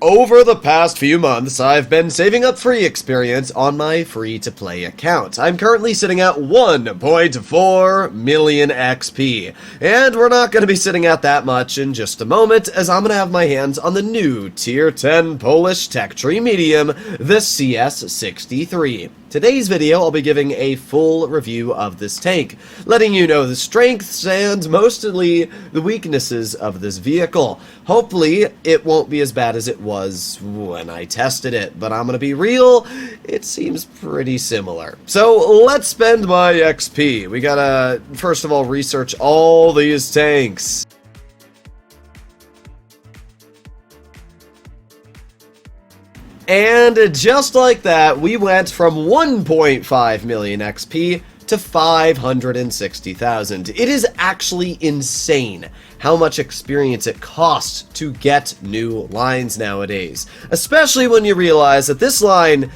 Over the past few months, I've been saving up free experience on my free-to-play account. I'm currently sitting at 1.4 million XP, and we're not going to be sitting at that much in just a moment, as I'm going to have my hands on the new Tier 10 Polish Tech Tree Medium, the CS-63. Today's video, I'll be giving a full review of this tank, letting you know the strengths and mostly the weaknesses of this vehicle. Hopefully, it won't be as bad as it was when I tested it, but I'm gonna be real, it seems pretty similar. So let's spend my XP. We gotta, first of all, research all these tanks. And just like that, we went from 1.5 million XP to 560,000. It is actually insane how much experience it costs to get new lines nowadays. Especially when you realize that this line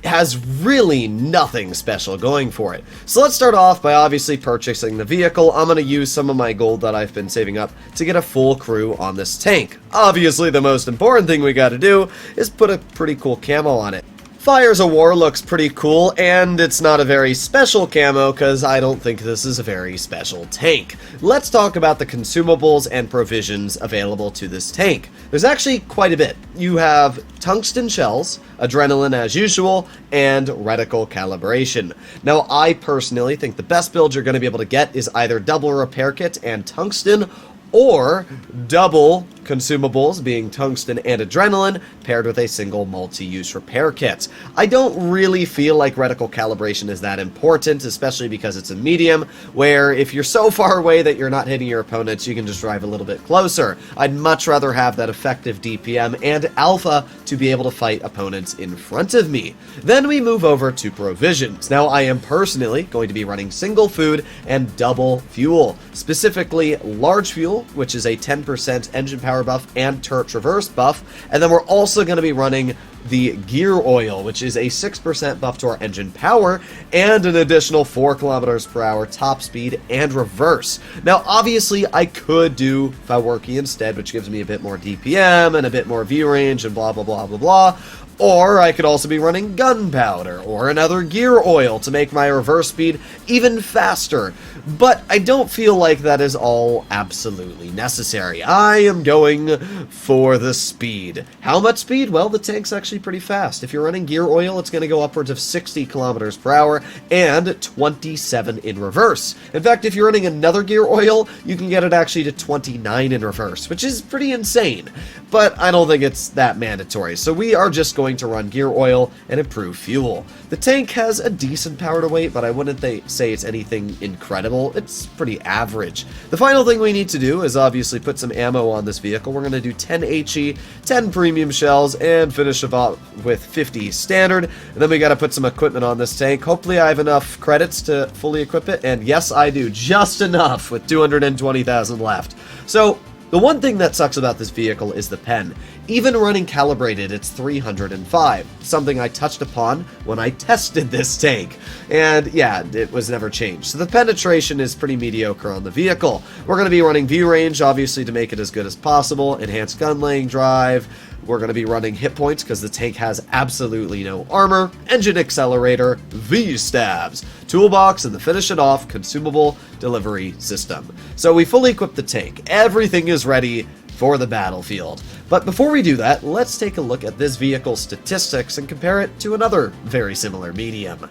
has really nothing special going for it. So let's start off by obviously purchasing the vehicle. I'm going to use some of my gold that I've been saving up to get a full crew on this tank. Obviously, the most important thing we got to do is put a pretty cool camo on it. Fires of War looks pretty cool, and it's not a very special camo because I don't think this is a very special tank. Let's talk about the consumables and provisions available to this tank. There's actually quite a bit. You have tungsten shells, adrenaline as usual, and reticle calibration. Now, I personally think the best build you're going to be able to get is either double repair kit and tungsten, or double consumables, being tungsten and adrenaline, paired with a single multi-use repair kit. I don't really feel like reticle calibration is that important, especially because it's a medium, where if you're so far away that you're not hitting your opponents, you can just drive a little bit closer. I'd much rather have that effective DPM and alpha to be able to fight opponents in front of me. Then we move over to provisions. Now, I am personally going to be running single food and double fuel, specifically large fuel, which is a 10% engine power buff and turret reverse buff, and then we're also going to be running the gear oil, which is a 6% buff to our engine power and an additional 4 kilometers per hour top speed and reverse. Now, obviously, I could do Faworki instead, which gives me a bit more DPM and a bit more view range and blah, blah, blah, blah, blah. Or I could also be running gunpowder or another gear oil to make my reverse speed even faster. But I don't feel like that is all absolutely necessary. I am going for the speed. How much speed? Well, the tank's actually pretty fast. If you're running gear oil, it's going to go upwards of 60 kilometers per hour and 27 in reverse. In fact, if you're running another gear oil, you can get it actually to 29 in reverse, which is pretty insane. But I don't think it's that mandatory. So we are just going to run gear oil and improve fuel. The tank has a decent power to weight, but I wouldn't say it's anything incredible. It's pretty average. The final thing we need to do is obviously put some ammo on this vehicle. We're going to do 10 HE, 10 premium shells, and finish it off with 50 standard. And then we got to put some equipment on this tank. Hopefully I have enough credits to fully equip it, and yes, I do. Just enough with 220,000 left. So the one thing that sucks about this vehicle is the pen. Even running calibrated, it's 305, something I touched upon when I tested this tank. And yeah, it was never changed. So the penetration is pretty mediocre on the vehicle. We're going to be running view range, obviously, to make it as good as possible, enhanced gun laying drive. We're going to be running hit points because the tank has absolutely no armor, engine accelerator, V-stabs, toolbox, and the finish it off, consumable delivery system. So we fully equipped the tank. Everything is ready for the battlefield. But before we do that, let's take a look at this vehicle's statistics and compare it to another very similar medium.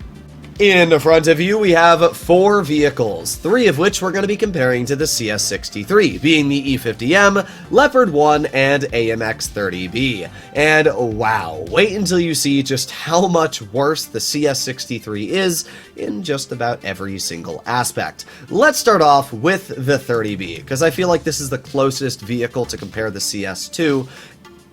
In front of you, we have 4 vehicles, 3 of which we're going to be comparing to the CS-63, being the E50M, Leopard 1, and AMX-30B. And wow, wait until you see just how much worse the CS-63 is in just about every single aspect. Let's start off with the 30B, because I feel like this is the closest vehicle to compare the CS to,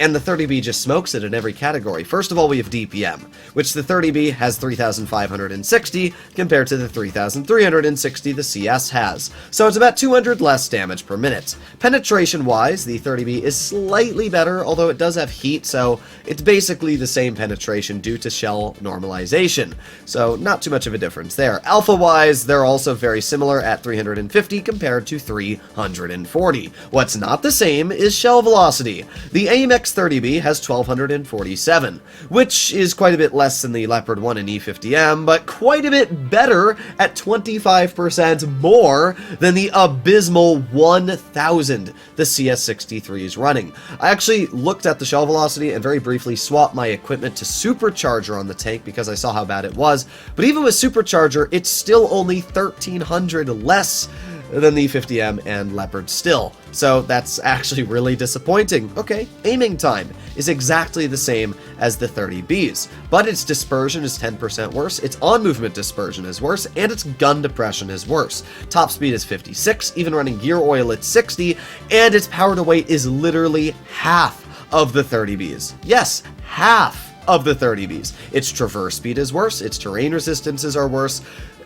and the 30B just smokes it in every category. First of all, we have DPM, which the 30B has 3,560 compared to the 3,360 the CS has. So it's about 200 less damage per minute. Penetration-wise, the 30B is slightly better, although it does have heat, so it's basically the same penetration due to shell normalization. So not too much of a difference there. Alpha-wise, they're also very similar at 350 compared to 340. What's not the same is shell velocity. The AMX AMX-30B has 1247, which is quite a bit less than the Leopard 1 and E50M, but quite a bit better at 25% more than the abysmal 1000 the CS-63 is running. I actually looked at the shell velocity and very briefly swapped my equipment to supercharger on the tank because I saw how bad it was, but even with supercharger, it's still only 1300 less than the E50M and Leopard still. So that's actually really disappointing. Okay, aiming time is exactly the same as the 30Bs, but its dispersion is 10% worse, its on-movement dispersion is worse, and its gun depression is worse. Top speed is 56, even running gear oil at 60, and its power to weight is literally half of the 30Bs. Yes, half of the 30Bs. Its traverse speed is worse, its terrain resistances are worse.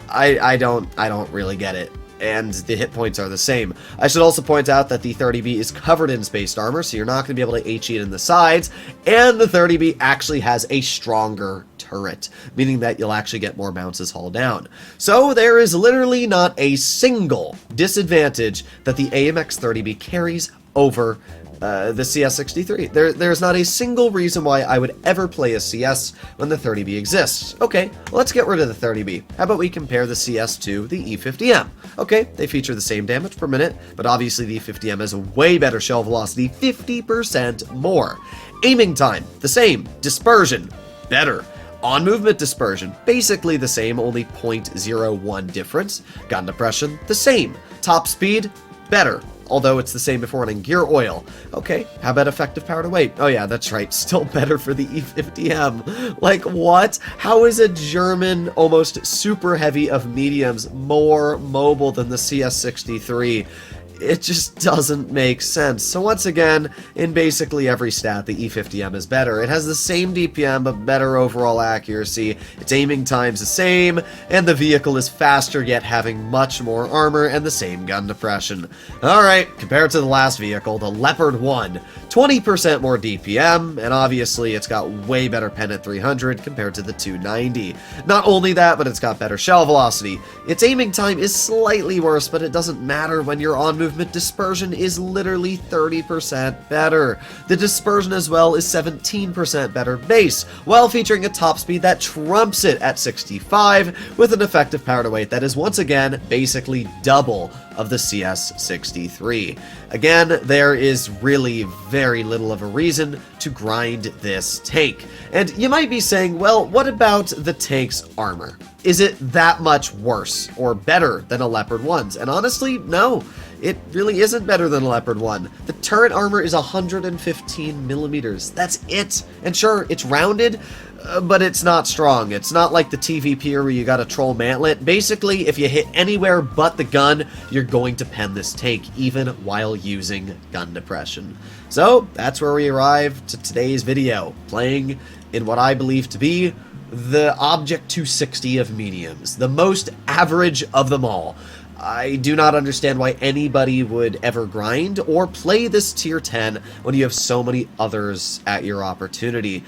I don't really get it. And the hit points are the same. I should also point out that the 30B is covered in spaced armor, so you're not going to be able to HE it in the sides, and the 30B actually has a stronger turret, meaning that you'll actually get more bounces hull down. So there is literally not a single disadvantage that the AMX 30B carries over the CS-63. There's not a single reason why I would ever play a CS when the 30B exists. Okay, well, let's get rid of the 30B. How about we compare the CS to the E50M? Okay, they feature the same damage per minute, but obviously the E50M has a way better shell velocity, 50% more. Aiming time, the same. Dispersion, better. On-movement dispersion, basically the same, only 0.01 difference. Gun depression, the same. Top speed, better. Although it's the same before running gear oil. Okay, how about effective power to weight? Oh yeah, that's right, still better for the E50M. Like, what? How is a German, almost super heavy of mediums more mobile than the CS-63? It just doesn't make sense. So once again, in basically every stat, the E50M is better. It has the same DPM, but better overall accuracy. Its aiming time's the same, and the vehicle is faster, yet having much more armor and the same gun depression. Alright, compared to the last vehicle, the Leopard 1, 20% more DPM, and obviously it's got way better pen at 300 compared to the 290. Not only that, but it's got better shell velocity. Its aiming time is slightly worse, but it doesn't matter when you're on move. Dispersion is literally 30% better. The dispersion as well is 17% better base, while featuring a top speed that trumps it at 65, with an effective power to weight that is once again basically double of the CS-63. Again, there is really very little of a reason to grind this tank. And you might be saying, well, what about the tank's armor? Is it that much worse or better than a Leopard 1's? And honestly, no. It really isn't better than a Leopard 1. The turret armor is 115 millimeters. That's it. And sure, it's rounded, but it's not strong. It's not like the TVP where you got a troll mantlet. Basically, if you hit anywhere but the gun, you're going to pen this tank, even while using gun depression. So, that's where we arrive to today's video, playing in what I believe to be the Object 260 of mediums, the most average of them all. I do not understand why anybody would ever grind or play this tier 10 when you have so many others at your opportunity.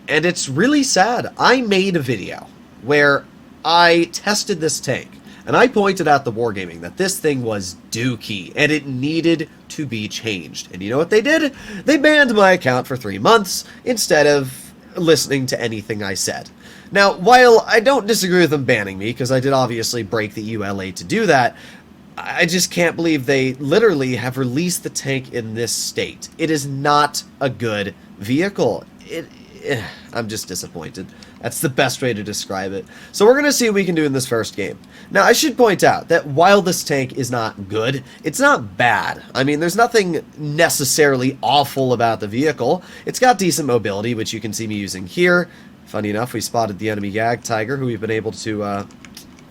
And it's really sad. I made a video where I tested this tank, and I pointed out the Wargaming that this thing was dookie, and it needed to be changed. And you know what they did? They banned my account for 3 months instead of listening to anything I said. Now, while I don't disagree with them banning me, because I did obviously break the ULA to do that, I just can't believe they literally have released the tank in this state. It is not a good vehicle. I'm just disappointed. That's the best way to describe it. So we're going to see what we can do in this first game. Now, I should point out that while this tank is not good, it's not bad. I mean, there's nothing necessarily awful about the vehicle. It's got decent mobility, which you can see me using here. Funny enough, we spotted the enemy Yag Tiger, who we've been able to,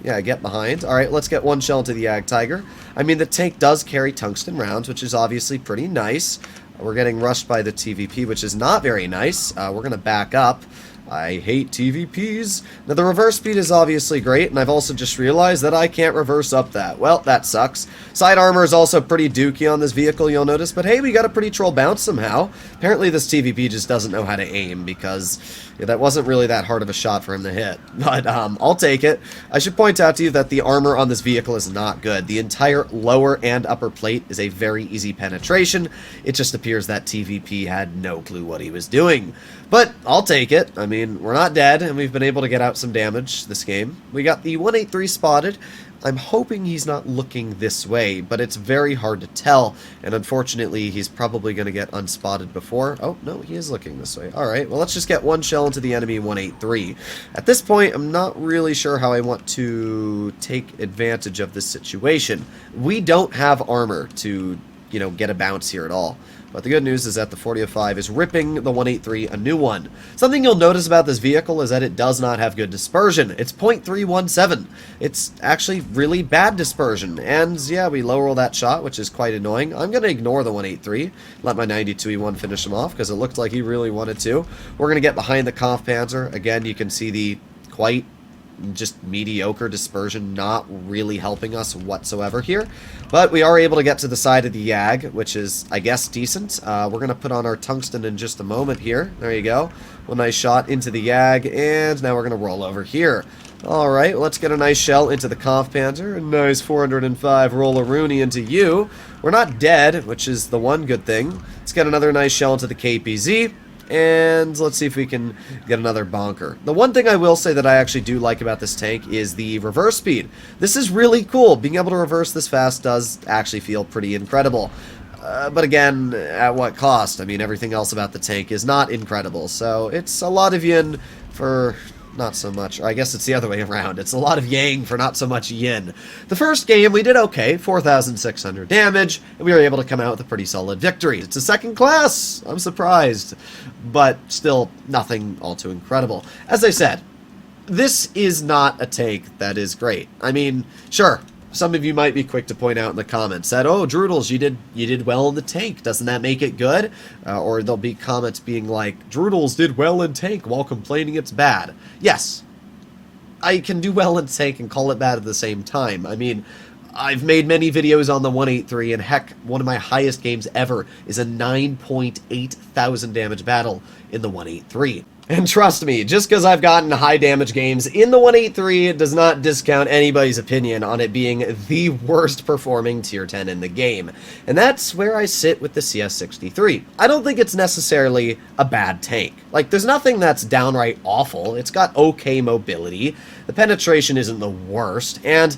get behind. Alright, let's get one shell into the Yag Tiger. I mean, the tank does carry tungsten rounds, which is obviously pretty nice. We're getting rushed by the TVP, which is not very nice. We're going to back up. I hate TVPs. Now, the reverse speed is obviously great, and I've also just realized that I can't reverse up that. Well, that sucks. Side armor is also pretty dookie on this vehicle, you'll notice, but hey, we got a pretty troll bounce somehow. Apparently this TVP just doesn't know how to aim, because that wasn't really that hard of a shot for him to hit. But I'll take it. I should point out to you that the armor on this vehicle is not good. The entire lower and upper plate is a very easy penetration. It just appears that TVP had no clue what he was doing. But I'll take it. I mean, we're not dead, and we've been able to get out some damage this game. We got the 183 spotted. I'm hoping he's not looking this way, but it's very hard to tell, and unfortunately, he's probably going to get unspotted before. Oh, no, he is looking this way. Alright, well, let's just get one shell into the enemy 183. At this point, I'm not really sure how I want to take advantage of this situation. We don't have armor to, get a bounce here at all. But the good news is that the 40-05 is ripping the 183 a new one. Something you'll notice about this vehicle is that it does not have good dispersion. It's .317. It's actually really bad dispersion. And yeah, we lower that shot, which is quite annoying. I'm going to ignore the 183, let my 92E1 finish him off, because it looked like he really wanted to. We're going to get behind the Kampfpanzer. Again, you can see the quite just mediocre dispersion, not really helping us whatsoever here. But we are able to get to the side of the Yag, which is, I guess, decent. We're going to put on our tungsten in just a moment here. There you go. One nice shot into the Yag, and now we're going to roll over here. Alright, well, let's get a nice shell into the Kampfpanzer. A nice 405 roll-a-rooney into you. We're not dead, which is the one good thing. Let's get another nice shell into the KPZ. And let's see if we can get another bonker. The one thing I will say that I actually do like about this tank is the reverse speed. This is really cool. Being able to reverse this fast does actually feel pretty incredible. But again, at what cost? I mean, everything else about the tank is not incredible. So it's a lot of yin for not so much. Or I guess it's the other way around. It's a lot of yang for not so much yin. The first game, we did okay. 4,600 damage, and we were able to come out with a pretty solid victory. It's a second class. I'm surprised. But still, nothing all too incredible. As I said, this is not a tank that is great. I mean, sure, some of you might be quick to point out in the comments that, oh, Droodles, you did well in the tank. Doesn't that make it good? Or there'll be comments being like, Droodles did well in tank while complaining it's bad. Yes, I can do well in tank and call it bad at the same time. I mean, I've made many videos on the 183, and heck, one of my highest games ever is a 9.8 thousand damage battle in the 183. And trust me, just because I've gotten high damage games in the 183 does not discount anybody's opinion on it being the worst performing tier 10 in the game. And that's where I sit with the CS-63. I don't think it's necessarily a bad tank. Like, there's nothing that's downright awful. It's got okay mobility. The penetration isn't the worst, and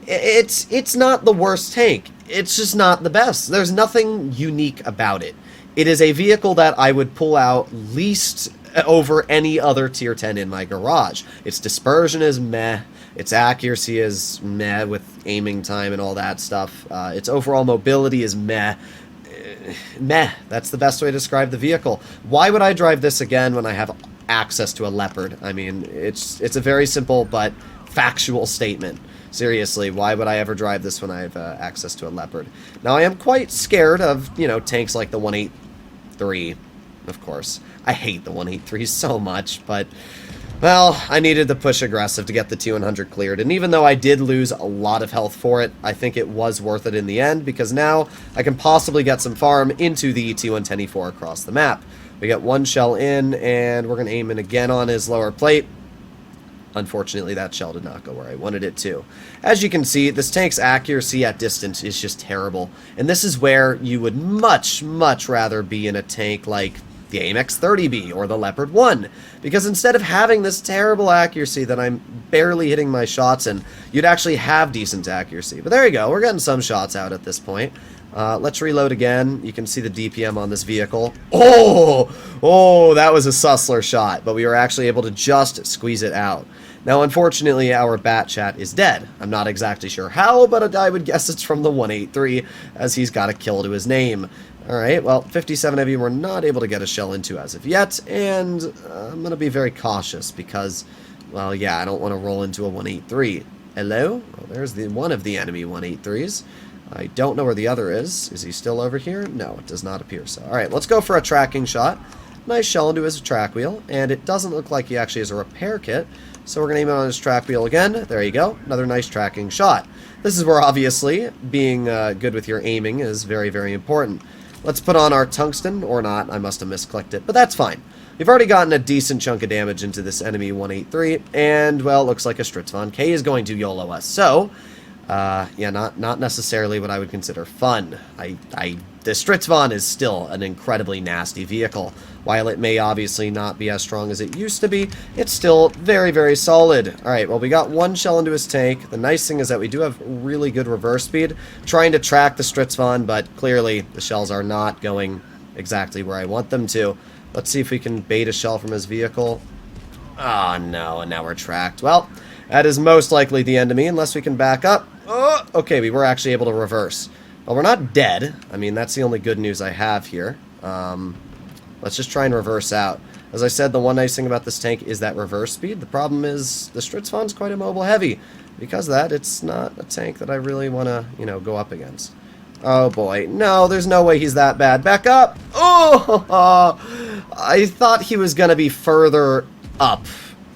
it's not the worst tank. It's just not the best. There's nothing unique about it. It is a vehicle that I would pull out least over any other tier 10 in my garage. Its dispersion is meh. Its accuracy is meh with aiming time and all that stuff. Its overall mobility is meh. Meh. That's the best way to describe the vehicle. Why would I drive this again when I have access to a Leopard? I mean, it's a very simple but factual statement. Seriously, why would I ever drive this when I have access to a Leopard? Now, I am quite scared of, tanks like the 183, of course. I hate the 183 so much, but, well, I needed to push aggressive to get the T100 cleared, and even though I did lose a lot of health for it, I think it was worth it in the end, because now I can possibly get some farm into the T110E4 across the map. We get one shell in, and we're going to aim in again on his lower plate. Unfortunately, that shell did not go where I wanted it to. As you can see, this tank's accuracy at distance is just terrible, and this is where you would much, much rather be in a tank like the AMX-30B or the Leopard 1, because instead of having this terrible accuracy that I'm barely hitting my shots in, you'd actually have decent accuracy. But there you go, we're getting some shots out at this point. Let's reload again. You can see the DPM on this vehicle. Oh, that was a sussler shot, but we were actually able to just squeeze it out. Now, unfortunately, our bat chat is dead. I'm not exactly sure how, but I would guess it's from the 183, as he's got a kill to his name. Alright, well, 57 of you we're not able to get a shell into as of yet, and I'm going to be very cautious because, well, yeah, I don't want to roll into a 183. Hello? Oh, there's one of the enemy 183s. I don't know where the other is. Is he still over here? No, it does not appear so. Alright, let's go for a tracking shot. nice shell into his track wheel, and it doesn't look like he actually has a repair kit, so we're going to aim it on his track wheel again. There you go, another nice tracking shot. This is where, obviously, being good with your aiming is very, very important. Let's put on our tungsten, or not, I must have misclicked it, but that's fine. We've already gotten a decent chunk of damage into this enemy 183, and, well, looks like a Stritzvon K is going to YOLO us, so... yeah, not necessarily what I would consider fun. The Stritzvon is still an incredibly nasty vehicle. While it may obviously not be as strong as it used to be, it's still very, very solid. Alright, well, we got one shell into his tank. The nice thing is that we do have really good reverse speed. Trying to track the Stritzvon, but clearly the shells are not going exactly where I want them to. Let's see if we can bait a shell from his vehicle. Oh, no, and now we're tracked. Well, that is most likely the end of me, unless we can back up. Oh, okay, we were actually able to reverse. Well, we're not dead. I mean, that's the only good news I have here. Let's just try and reverse out. As I said, the one nice thing about this tank is that reverse speed. The problem is the Stritzvon's quite immobile heavy. Because of that, it's not a tank that I really want to, go up against. Oh, boy. No, there's no way he's that bad. Back up! Oh! I thought he was going to be further up,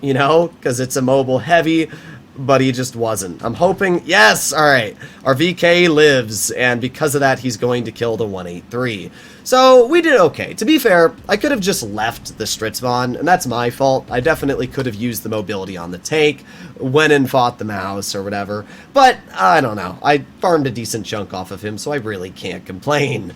because it's immobile heavy. But he just wasn't. I'm hoping... Yes! Alright. Our VK lives, and because of that, he's going to kill the 183. So, we did okay. To be fair, I could have just left the Stritzvon, and that's my fault. I definitely could have used the mobility on the tank, went and fought the mouse, or whatever. But, I don't know. I farmed a decent chunk off of him, so I really can't complain.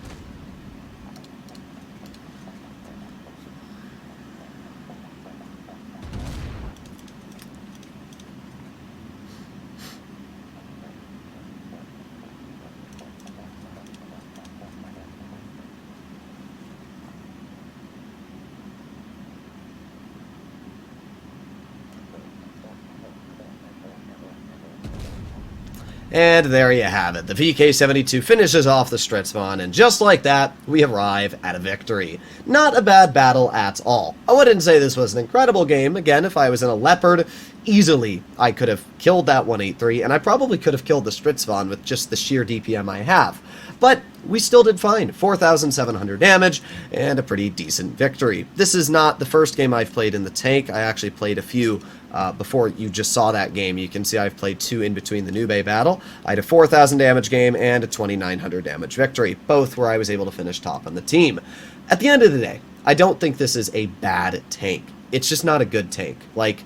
And there you have it. The VK-72 finishes off the Stritzvon, and just like that, we arrive at a victory. Not a bad battle at all. I wouldn't say this was an incredible game. Again, if I was in a Leopard, easily I could have killed that 183, and I probably could have killed the Stritzvon with just the sheer DPM I have. But we still did fine. 4,700 damage, and a pretty decent victory. This is not the first game I've played in the tank. I actually played a few before you just saw that game. You can see I've played two in between the Nube battle. I had a 4,000 damage game and a 2,900 damage victory, both where I was able to finish top on the team. At the end of the day, I don't think this is a bad tank. It's just not a good tank. Like,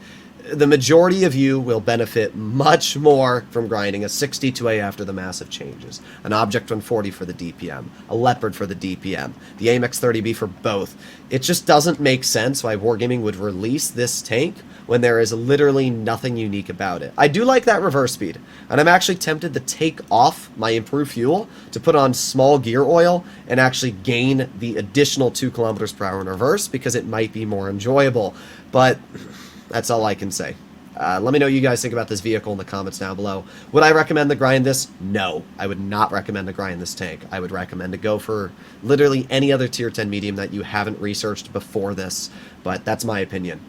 the majority of you will benefit much more from grinding a 62A after the massive changes, an Object 140 for the DPM, a Leopard for the DPM, the AMX 30B for both. It just doesn't make sense why Wargaming would release this tank when there is literally nothing unique about it. I do like that reverse speed, and I'm actually tempted to take off my improved fuel to put on small gear oil and actually gain the additional 2 kilometers per hour in reverse because it might be more enjoyable, but that's all I can say. Let me know what you guys think about this vehicle in the comments down below. Would I recommend to grind this? No. I would not recommend to grind this tank. I would recommend to go for literally any other tier 10 medium that you haven't researched before this, but that's my opinion.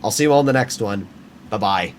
I'll see you all in the next one. Bye-bye.